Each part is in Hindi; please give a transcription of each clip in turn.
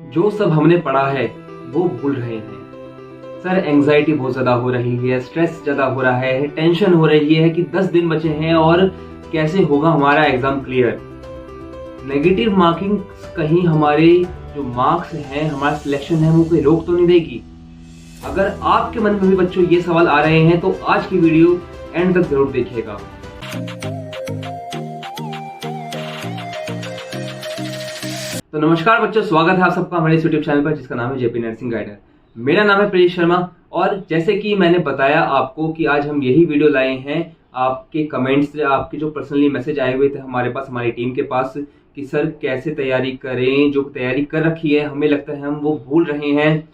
जो सब हमने पढ़ा है वो भूल रहे हैं। सर एंजाइटी बहुत ज्यादा हो रही है, स्ट्रेस ज्यादा हो रहा है, टेंशन हो रही है कि 10 दिन बचे हैं और कैसे होगा हमारा एग्जाम क्लियर। नेगेटिव मार्किंग कहीं हमारे जो मार्क्स हैं, हमारा सिलेक्शन है, वो कोई रोक तो नहीं देगी? अगर आपके मन में भी बच्चों ये सवाल आ रहे हैं तो आज की वीडियो एंड तक जरूर देखिएगा। तो नमस्कार बच्चों, स्वागत है आप सबका हमारे इस यूट्यूब चैनल पर जिसका नाम है जेपी नर्सिंग गाइडर। मेरा नाम है प्रेष शर्मा और जैसे कि मैंने बताया आपको कि आज हम यही वीडियो लाए हैं आपके कमेंट्स से, आपके जो पर्सनली मैसेज आए हुए थे हमारे पास, हमारी टीम के पास, कि सर कैसे तैयारी करें, जो तैयारी कर रखी है हमें लगता है हम वो भूल रहे हैं,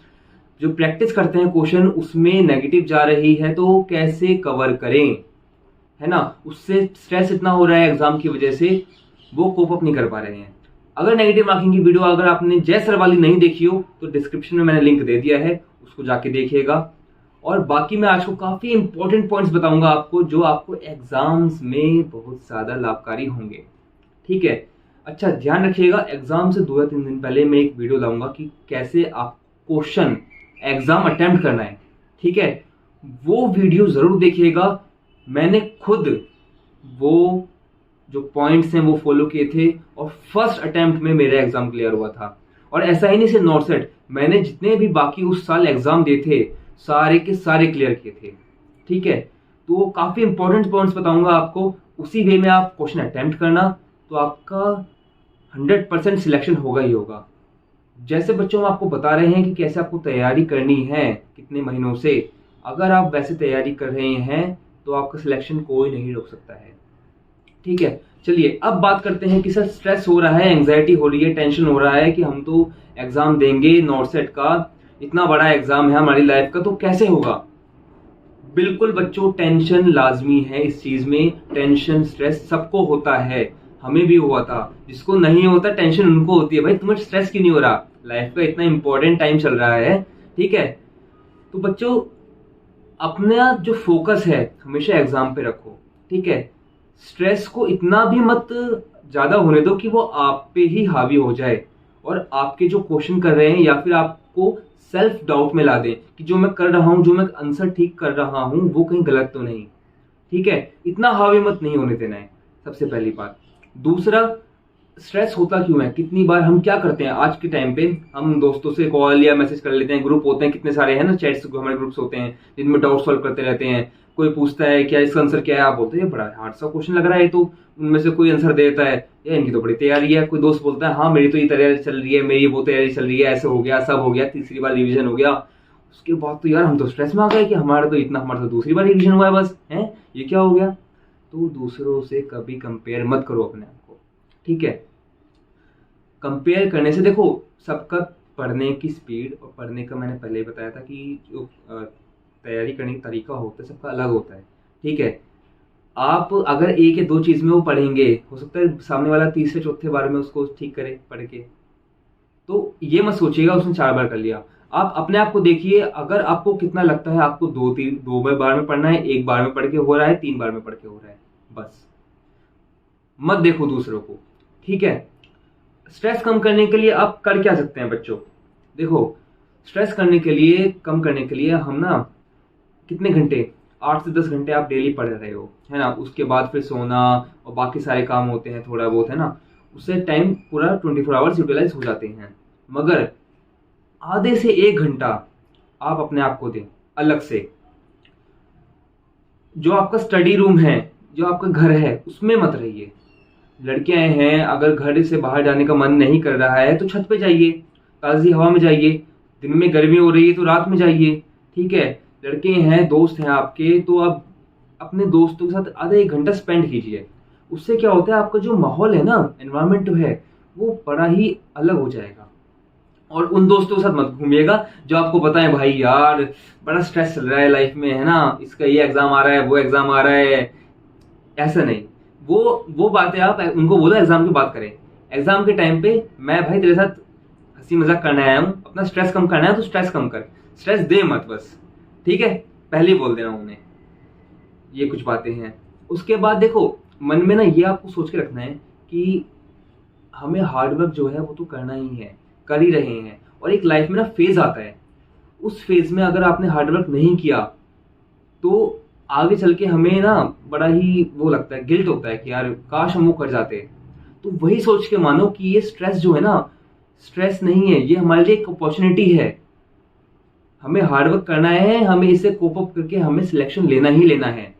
जो प्रैक्टिस करते हैं क्वेश्चन उसमें नेगेटिव जा रही है तो कैसे कवर करें, है ना। उससे स्ट्रेस इतना हो रहा है एग्जाम की वजह से, वो कोप अप नहीं कर पा रहे हैं। अगर नेगेटिव मार्किंग की वीडियो अगर आपने जय सर वाली नहीं देखी हो तो डिस्क्रिप्शन में मैंने लिंक दे दिया है, उसको जाके देखिएगा। और बाकी मैं आज को काफी इंपॉर्टेंट पॉइंट्स बताऊंगा आपको जो आपको एग्जाम्स में बहुत ज्यादा लाभकारी होंगे, ठीक है। अच्छा ध्यान रखिएगा, एग्जाम से 2 या 3 दिन पहले मैं एक वीडियो लाऊंगा कि कैसे आप क्वेश्चन एग्जाम अटेम्प्ट करना है, ठीक है। वो वीडियो जरूर देखिएगा। मैंने खुद वो जो पॉइंट्स हैं वो फॉलो किए थे और फर्स्ट अटेम्प्ट में मेरा एग्जाम क्लियर हुआ था। और ऐसा ही नहीं सिर्फ नॉर्थ सेट, मैंने जितने भी बाकी उस साल एग्जाम दिए थे सारे के सारे क्लियर किए थे, ठीक है। तो काफी इंपॉर्टेंट पॉइंट्स बताऊंगा आपको, उसी वे में आप क्वेश्चन अटेम्प्ट करना तो आपका 100% सिलेक्शन होगा ही होगा। जैसे बच्चों हम आपको बता रहे हैं कि कैसे आपको तैयारी करनी है कितने महीनों से, अगर आप वैसे तैयारी कर रहे हैं तो आपका सिलेक्शन कोई नहीं रोक सकता है, ठीक है। चलिए अब बात करते हैं कि सर स्ट्रेस हो रहा है, एंजाइटी हो रही है, टेंशन हो रहा है कि हम तो एग्जाम देंगे, नॉर्थ सेट का इतना बड़ा एग्जाम है हमारी लाइफ का, तो कैसे होगा। बिल्कुल बच्चों, टेंशन लाजमी है इस चीज में, टेंशन स्ट्रेस सबको होता है, हमें भी हुआ था। जिसको नहीं होता टेंशन उनको होती है, भाई तुम्हें स्ट्रेस क्यों नहीं हो रहा, लाइफ का इतना इंपॉर्टेंट टाइम चल रहा है, ठीक है। तो बच्चों अपना जो फोकस है हमेशा एग्जाम पे रखो, ठीक है। स्ट्रेस को इतना भी मत ज्यादा होने दो कि वो आप पे ही हावी हो जाए और आपके जो क्वेश्चन कर रहे हैं या फिर आपको सेल्फ डाउट में ला दें कि जो मैं कर रहा हूं, जो मैं आंसर ठीक कर रहा हूं वो कहीं गलत तो नहीं, ठीक है। इतना हावी मत नहीं होने देना है, सबसे पहली बात। दूसरा, स्ट्रेस होता क्यों है, कितनी बार हम क्या करते हैं आज के टाइम पे, हम दोस्तों से कॉल या मैसेज कर लेते हैं, ग्रुप होते हैं कितने सारे हैं ना, चैट्स हमारे ग्रुप्स होते हैं जिनमें डाउट सॉल्व करते रहते हैं। कोई पूछता है क्या इसका आंसर क्या है, आप बोलते हैं बड़ा हार्ड सा क्वेश्चन लग रहा है, तो उनमें से कोई आंसर देता है या इनकी तो बड़ी तैयारी है। कोई दोस्त बोलता है हाँ मेरी तो ये तैयारी चल रही है, मेरी वो तैयारी चल रही है, ऐसे हो गया, सब हो गया, तीसरी बार रिविजन हो गया। उसके बाद तो यार हम तो स्ट्रेस में आ गए कि हमारा तो दूसरी बार रिविजन हुआ है, बस है ये क्या हो गया। तो दूसरों से कभी कंपेयर मत करो अपने आप को, ठीक है। कंपेयर करने से देखो सबका पढ़ने की स्पीड और पढ़ने का मैंने पहले ही बताया था कि जो तैयारी करने का तरीका होता है सबका अलग होता है, ठीक है। आप अगर एक या 2 चीज में वो पढ़ेंगे, हो सकता है सामने वाला तीसरे चौथे बार में उसको ठीक करे पढ़ के, तो ये मत सोचिएगा उसने 4 बार कर लिया। आप अपने आप को देखिए, अगर आपको कितना लगता है आपको 2 बार में पढ़ना है, 1 बार में पढ़ के हो रहा है, 3 बार में पढ़ के हो रहा है, बस मत देखो दूसरों को, ठीक है। स्ट्रेस कम करने के लिए आप कर क्या सकते हैं बच्चों, देखो स्ट्रेस कम करने के लिए हम ना कितने घंटे, 8 से 10 घंटे आप डेली पढ़ रहे हो, है ना। उसके बाद फिर सोना और बाकी सारे काम होते हैं थोड़ा बहुत, है ना। उससे टाइम पूरा 24 आवर्स यूटिलाइज हो जाते हैं। मगर आधे से 1 घंटा आप अपने आप को दें अलग से। जो आपका स्टडी रूम है, जो आपका घर है, उसमें मत रहिए। लड़कियां हैं, अगर घर से बाहर जाने का मन नहीं कर रहा है तो छत पे जाइए, ताजी हवा में जाइए, दिन में गर्मी हो रही है तो रात में जाइए, ठीक है। लड़के हैं, दोस्त हैं आपके, तो आप अपने दोस्तों के साथ आधा 1 घंटा स्पेंड कीजिए। उससे क्या होता है आपका जो माहौल है ना, एनवायरमेंट है, वो बड़ा ही अलग हो जाएगा। और उन दोस्तों के साथ मत घूमिएगा जो आपको बताएं भाई यार बड़ा स्ट्रेस चल रहा है लाइफ में, है ना, इसका ये एग्जाम आ रहा है, वो एग्जाम आ रहा है, ऐसा नहीं। वो बातें आप उनको बोलो एग्जाम की बात करें। एग्जाम के टाइम पे मैं भाई तेरे साथ हंसी मजाक करने आया हूँ, अपना स्ट्रेस कम करना है तो स्ट्रेस कम कर, स्ट्रेस दे मत बस, ठीक है। पहले ही बोल देना उन्हें, ये कुछ बातें हैं। उसके बाद देखो मन में ना ये आपको सोच के रखना है कि हमें हार्डवर्क जो है वो तो करना ही है, कर ही रहे हैं, और एक लाइफ में ना फेज आता है, उस फेज में अगर आपने हार्डवर्क नहीं किया तो आगे चल के हमें ना बड़ा ही वो लगता है, गिल्ट होता है कि यार काश हम वो कर जाते। तो वही सोच के मानो कि ये स्ट्रेस जो है ना, स्ट्रेस नहीं है, ये हमारे लिए एक अपॉर्चुनिटी है। हमें हार्डवर्क करना है, हमें इसे कोप अप करके हमें सिलेक्शन लेना ही लेना है।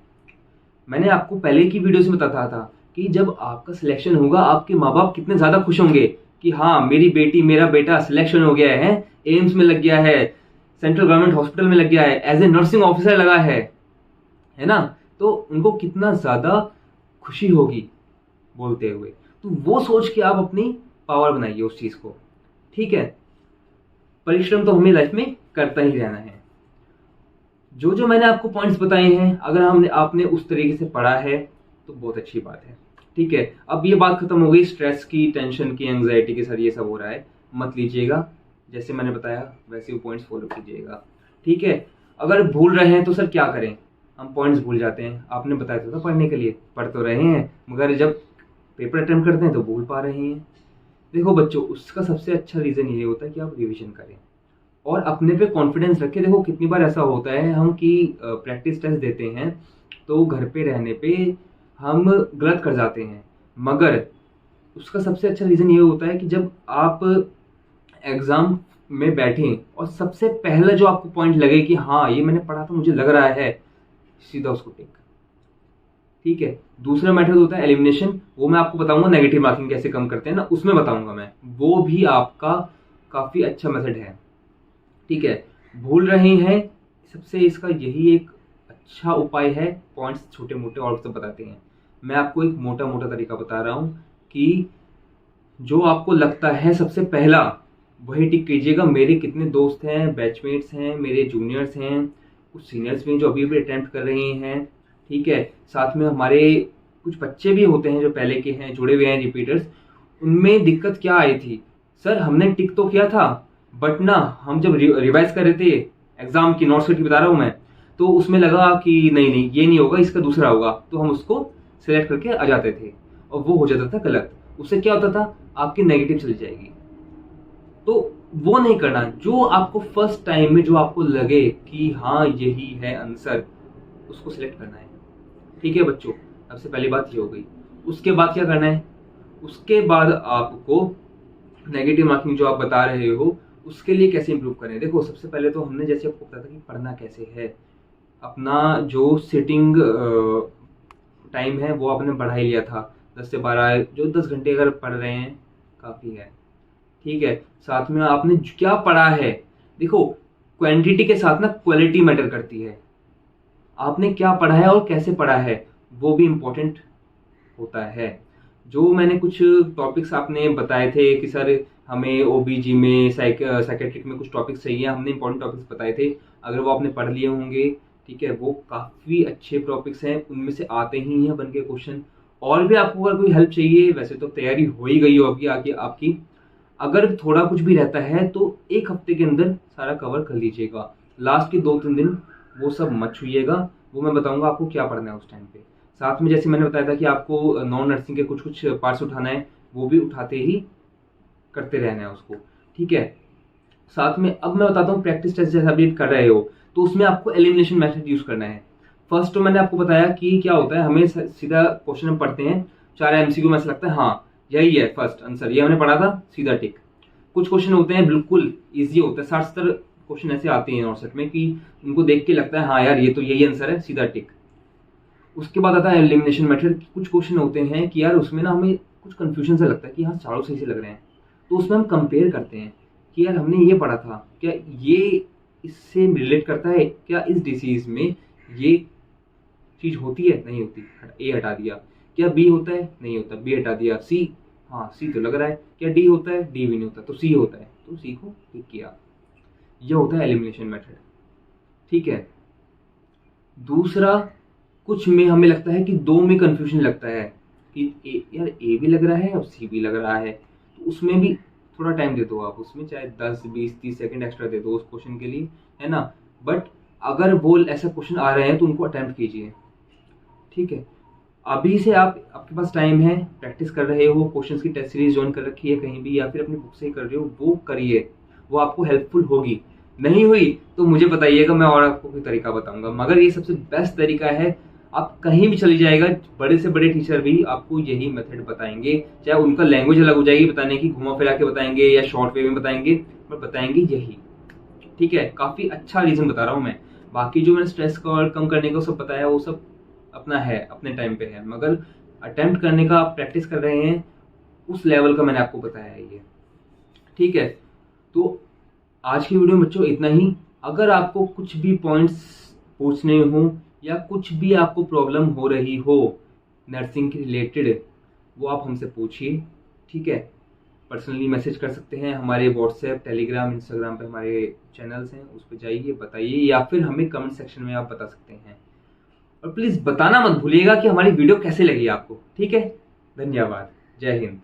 मैंने आपको पहले की वीडियो में बताया था कि जब आपका सिलेक्शन होगा आपके माँ बाप कितने ज्यादा खुश होंगे कि हाँ मेरी बेटी मेरा बेटा सिलेक्शन हो गया है, एम्स में लग गया है, सेंट्रल गवर्नमेंट हॉस्पिटल में लग गया है, एज ए नर्सिंग ऑफिसर लगा है ना। तो उनको कितना ज्यादा खुशी होगी बोलते हुए। तो वो सोच के आप अपनी पावर बनाइए उस चीज को, ठीक है। परिश्रम तो हमें लाइफ में करता ही रहना है। जो जो मैंने आपको पॉइंट्स बताए हैं, अगर हमने आपने उस तरीके से पढ़ा है तो बहुत अच्छी बात है, ठीक है। अब ये बात खत्म हो गई स्ट्रेस की, टेंशन की, एंग्जाइटी के, सर ये सब हो रहा है मत लीजिएगा, जैसे मैंने बताया वैसे वो पॉइंट्स फॉलो कीजिएगा, ठीक है। अगर भूल रहे हैं तो सर क्या करें, हम पॉइंट्स भूल जाते हैं। आपने बताया था पढ़ने के लिए, पढ़ तो रहे हैं मगर जब पेपर अटेम्प्ट करते हैं तो भूल पा रहे हैं। देखो बच्चों, उसका सबसे अच्छा रीजन ये होता है कि आप रिवीजन करें और अपने पे कॉन्फिडेंस रखें। देखो कितनी बार ऐसा होता है हम कि प्रैक्टिस टेस्ट देते हैं तो घर पे रहने पे हम गलत कर जाते हैं, मगर उसका सबसे अच्छा रीजन ये होता है कि जब आप एग्जाम में बैठें और सबसे पहले जो आपको पॉइंट लगे कि हाँ ये मैंने पढ़ा था मुझे लग रहा है, सीधा उसको टिक, ठीक है। दूसरा मेथड होता है एलिमिनेशन, वो मैं आपको बताऊंगा नेगेटिव मार्किंग कैसे कम करते हैं ना, उसमें बताऊंगा मैं, वो भी आपका काफी अच्छा मेथड है, ठीक है। भूल रहे हैं, सबसे इसका यही एक अच्छा उपाय है, पॉइंट्स छोटे मोटे और सब बताते हैं। मैं आपको एक मोटा मोटा तरीका बता रहा हूं कि जो आपको लगता है सबसे पहला वही टिक कीजिएगा। मेरे कितने दोस्त हैं, बैचमेट्स हैं, मेरे जूनियर्स हैं, कुछ सीनियर्स भी हैं जो अभी भी अटेम्प्ट कर रहे हैं, ठीक है। साथ में हमारे कुछ बच्चे भी होते हैं जो पहले के हैं, जुड़े हुए हैं, रिपीटर्स। उनमें दिक्कत क्या आई थी, सर हमने टिक तो किया था बट ना हम जब रिवाइज कर रहे थे एग्जाम की नोट्स की बता रहा हूं मैं, तो उसमें लगा कि नहीं नहीं ये नहीं होगा, इसका दूसरा होगा, तो हम उसको सिलेक्ट करके आ जाते थे और वो हो जाता था गलत। उससे क्या होता था, आपकी नेगेटिव चली जाएगी। तो वो नहीं करना, जो आपको फर्स्ट टाइम में जो आपको लगे कि हाँ यही है आंसर, उसको सिलेक्ट करना है, ठीक है बच्चों। सबसे पहली बात ये हो गई। उसके बाद क्या करना है, उसके बाद आपको नेगेटिव मार्किंग जो आप बता रहे हो उसके लिए कैसे इंप्रूव करें। देखो सबसे पहले तो हमने जैसे आपको पता था कि पढ़ना कैसे है, अपना जो सिटिंग टाइम है वो आपने बढ़ा ही लिया था 10 से 12, जो 10 घंटे अगर पढ़ रहे हैं काफ़ी है, ठीक है। साथ में आपने क्या पढ़ा है, देखो क्वांटिटी के साथ ना क्वालिटी मैटर करती है। आपने क्या पढ़ा है और कैसे पढ़ा है वो भी इम्पोर्टेंट होता है। जो मैंने कुछ टॉपिक्स आपने बताए थे कि सर हमें ओबीजी में साइकेट्रिक में कुछ टॉपिक्स चाहिए, हमने इंपॉर्टेंट टॉपिक्स बताए थे, अगर वो आपने पढ़ लिए होंगे, ठीक है, वो काफ़ी अच्छे टॉपिक्स हैं, उनमें से आते ही हैं बन के क्वेश्चन। और भी आपको अगर कोई हेल्प चाहिए, वैसे तो तैयारी हो ही गई होगी आगे आपकी, अगर थोड़ा कुछ भी रहता है तो एक हफ्ते के अंदर सारा कवर कर लीजिएगा। लास्ट के 2-3 दिन वो सब मत छूइएगा, वो मैं बताऊंगा आपको क्या पढ़ना है उस टाइम पे। साथ में जैसे मैंने बताया था कि आपको नॉन नर्सिंग के कुछ कुछ पार्ट्स उठाना है, वो भी उठाते ही करते रहना है उसको, ठीक है। साथ में अब मैं बताता हूँ प्रैक्टिस टेस्ट जैसा भी कर रहे हो तो उसमें आपको एलिमिनेशन मेथड यूज करना है। फर्स्ट तो मैंने आपको बताया कि क्या होता है, हमें सीधा क्वेश्चन हम पढ़ते हैं, 4 एमसीक्यू में ऐसा लगता है हाँ यही है फर्स्ट आंसर, ये हमने पढ़ा था, सीधा टिक। कुछ क्वेश्चन होते हैं बिल्कुल ईजी होता है, 60-70 क्वेश्चन ऐसे आते हैं नॉट में कि उनको देख के लगता है हाँ यार ये तो यही आंसर है, सीधा टिक। उसके बाद आता है एलिमिनेशन मेथड। कुछ क्वेश्चन होते हैं कि यार उसमें ना हमें कुछ कंफ्यूजन सा लगता है कि हाँ चारों सही से लग रहे हैं, तो उसमें हम कंपेयर करते हैं कि यार हमने ये पढ़ा था, क्या ये इससे रिलेट करता है, क्या इस डिसीज में ये चीज होती है, नहीं होती, ए हटा दिया, क्या बी होता है, नहीं होता, बी हटा दिया, सी, हाँ सी तो लग रहा है, क्या डी होता है, डी भी नहीं होता, तो सी होता है, तो सी को टिक किया। यह होता है एलिमिनेशन मेथड, ठीक है। दूसरा, कुछ में हमें लगता है कि 2 में कंफ्यूजन लगता है कि यार ए भी लग रहा है और सी भी लग रहा है, तो उसमें भी थोड़ा टाइम दे दो आप, उसमें चाहे 10-20-30 सेकंड एक्स्ट्रा दे दो उस क्वेश्चन के लिए, है ना। बट अगर वो ऐसा क्वेश्चन आ रहे हैं तो उनको अटेम्प्ट कीजिए, ठीक है। अभी से आपके पास टाइम है, प्रैक्टिस कर रहे हो, क्वेश्चंस की टेस्ट सीरीज ज्वाइन कर रखी है कहीं भी या फिर अपनी बुक से ही कर रहे हो, वो करिए। वो आपको हेल्पफुल होगी। नहीं हुई तो मुझे बताइएगा, मैं और आपको कोई तरीका बताऊंगा। मगर ये सबसे बेस्ट तरीका है। आप कहीं भी चली जाएगा, बड़े से बड़े टीचर भी आपको यही मेथड बताएंगे, चाहे उनका लैंग्वेज अलग हो जाएगी बताने की, घुमा फिरा के बताएंगे या शॉर्ट वे में बताएंगे, पर बताएंगे यही। ठीक है, काफी अच्छा रीजन बता रहा हूँ मैं। बाकी जो मैंने स्ट्रेस को कम करने का सब बताया वो सब अपना है, अपने टाइम पे है, मगर अटेम्प्ट करने का आप प्रैक्टिस कर रहे हैं उस लेवल का मैंने आपको बताया है ये। ठीक है, तो आज की वीडियो में बच्चों इतना ही। अगर आपको कुछ भी पॉइंट्स पूछने हो या कुछ भी आपको प्रॉब्लम हो रही हो नर्सिंग के रिलेटेड, वो आप हमसे पूछिए। ठीक है, पर्सनली मैसेज कर सकते हैं, हमारे व्हाट्सएप, टेलीग्राम, इंस्टाग्राम पे हमारे चैनल्स हैं, उस पर जाइए, बताइए, या फिर हमें कमेंट सेक्शन में आप बता सकते हैं। और प्लीज़ बताना मत भूलिएगा कि हमारी वीडियो कैसे लगी आपको। ठीक है, धन्यवाद, जय हिंद।